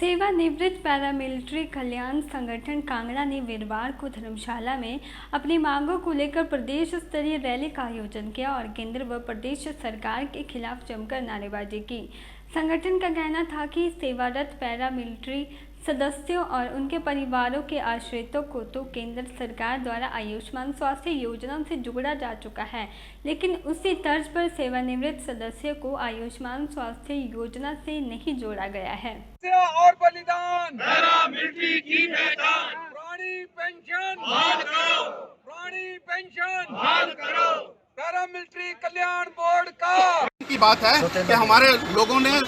सेवानिवृत्त पैरामिलिट्री कल्याण संगठन कांगड़ा ने वीरवार को धर्मशाला में अपनी मांगों को लेकर प्रदेश स्तरीय रैली का आयोजन किया और केंद्र व प्रदेश सरकार के खिलाफ जमकर नारेबाजी की। संगठन का कहना था कि सेवारत पैरामिलिट्री सदस्यों और उनके परिवारों के आश्रितों को तो केंद्र सरकार द्वारा आयुष्मान स्वास्थ्य योजना से जोड़ा जा चुका है, लेकिन उसी तर्ज पर सेवानिवृत्त सदस्यों को आयुष्मान स्वास्थ्य योजना से नहीं जोड़ा गया है। और बलिदान पैरामिलिट्री की पहचान, प्राणी पेंशन बहाल करो, प्राणी पेंशन बहाल करो। पैरामिलिट्री कल्याण बोर्ड का की बात है कि हमारे लोगों ने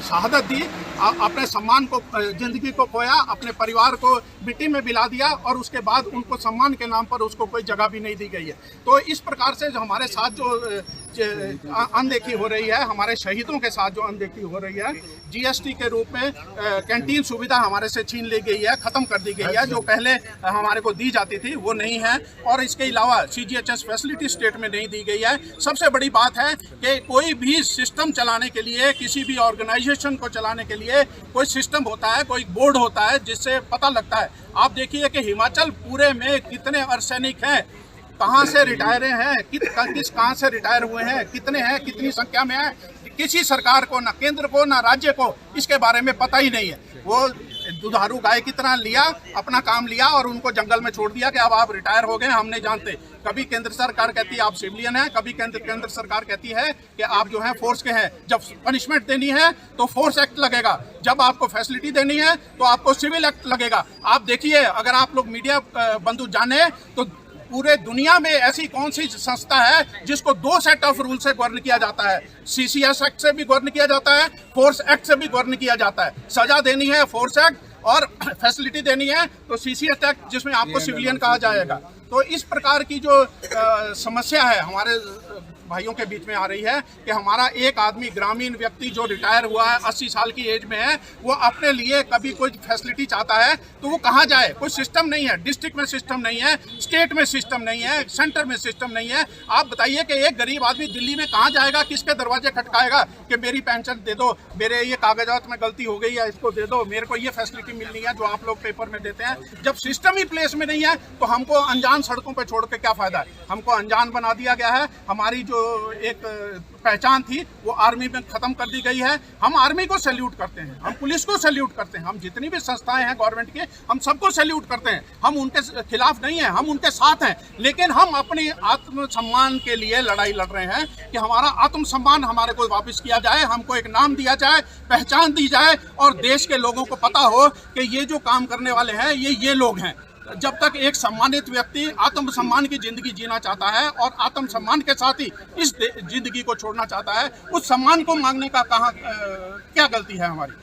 शहादत दी, अपने सम्मान को, जिंदगी को खोया, अपने परिवार को मिट्टी में मिला दिया और उसके बाद उनको सम्मान के नाम पर उसको कोई जगह भी नहीं दी गई है। तो इस प्रकार से जो हमारे साथ जो अनदेखी हो रही है, हमारे शहीदों के साथ जो अनदेखी हो रही है, जीएसटी के रूप में कैंटीन सुविधा हमारे से छीन ली गई है, खत्म कर दी गई है। जो पहले हमारे को दी जाती थी वो नहीं है और इसके अलावा सीजीएचएस फैसिलिटी स्टेट में नहीं दी गई है। सबसे बड़ी बात है कि कोई भी सिस्टम चलाने के लिए, किसी भी ऑर्गेनाइजेशन को चलाने के लिए कोई सिस्टम होता है, कोई बोर्ड होता है जिससे पता लगता है। आप देखिए कि हिमाचल पूरे में कितने अर्धसैनिक हैं, कहाँ से रिटायर हैं, कहाँ से रिटायर हुए हैं, कितने हैं, कितनी संख्या में हैं, किसी सरकार को, ना केंद्र को, ना राज्य को इसके बारे में पता ही नहीं है। वो दुधारू गाय की तरह लिया, अपना काम लिया और उनको जंगल में छोड़ दिया कि अब आप रिटायर हो गए, हम नहीं जानते। कभी केंद्र सरकार कहती है आप सिविलियन हैं, कभी केंद्र सरकार कहती है कि आप जो है फोर्स के हैं। जब पनिशमेंट देनी है तो फोर्स एक्ट लगेगा, जब आपको फैसिलिटी देनी है तो आपको सिविल एक्ट लगेगा। आप देखिए, अगर आप लोग मीडिया बंधु जाने तो पूरे दुनिया में ऐसी कौन सी संस्था है जिसको दो सेट ऑफ रूल से गवर्न किया जाता है? सीसीएस एक्ट से भी गवर्न किया जाता है, फोर्स एक्ट से भी गवर्न किया जाता है। सजा देनी है फोर्स एक्ट और फैसिलिटी देनी है तो सीसीएस एक्ट, जिसमें आपको सिविलियन कहा जाएगा। तो इस प्रकार की जो समस्या है हमारे भाइयों के बीच में आ रही है कि हमारा एक आदमी, ग्रामीण व्यक्ति जो रिटायर हुआ है, 80 साल की एज में है, वो अपने लिए कभी कोई फैसिलिटी चाहता है तो वो कहाँ जाए? कोई सिस्टम नहीं है, डिस्ट्रिक्ट में सिस्टम नहीं है, स्टेट में सिस्टम नहीं है, सेंटर में सिस्टम नहीं है। आप बताइए कि एक गरीब आदमी दिल्ली में कहाँ जाएगा, किसके दरवाजे खटकाएगा कि मेरी पेंशन दे दो, मेरे ये कागजात में गलती हो गई है, इसको दे दो, मेरे को ये फैसिलिटी मिलनी है जो आप लोग पेपर में देते हैं। जब सिस्टम ही प्लेस में नहीं है तो हमको अनजान सड़कों पर छोड़ के क्या फायदा है? हमको अनजान बना दिया गया है। हमारी जो एक पहचान थी वो आर्मी में खत्म कर दी गई है। हम आर्मी को सैल्यूट करते हैं, हम पुलिस को सैल्यूट करते हैं, हम जितनी भी संस्थाएं हैं गवर्नमेंट के, हम सबको सैल्यूट करते हैं। हम उनके खिलाफ नहीं हैं, हम उनके साथ हैं, लेकिन हम अपने आत्मसम्मान के लिए लड़ाई लड़ रहे हैं कि हमारा आत्मसम्मान हमारे को वापस किया जाए, हमको एक नाम दिया जाए, पहचान दी जाए और देश के लोगों को पता हो कि ये जो काम करने वाले हैं ये लोग हैं। जब तक एक सम्मानित व्यक्ति आत्मसम्मान की जिंदगी जीना चाहता है और आत्मसम्मान के साथ ही इस जिंदगी को छोड़ना चाहता है, उस सम्मान को मांगने का क्या गलती है हमारी?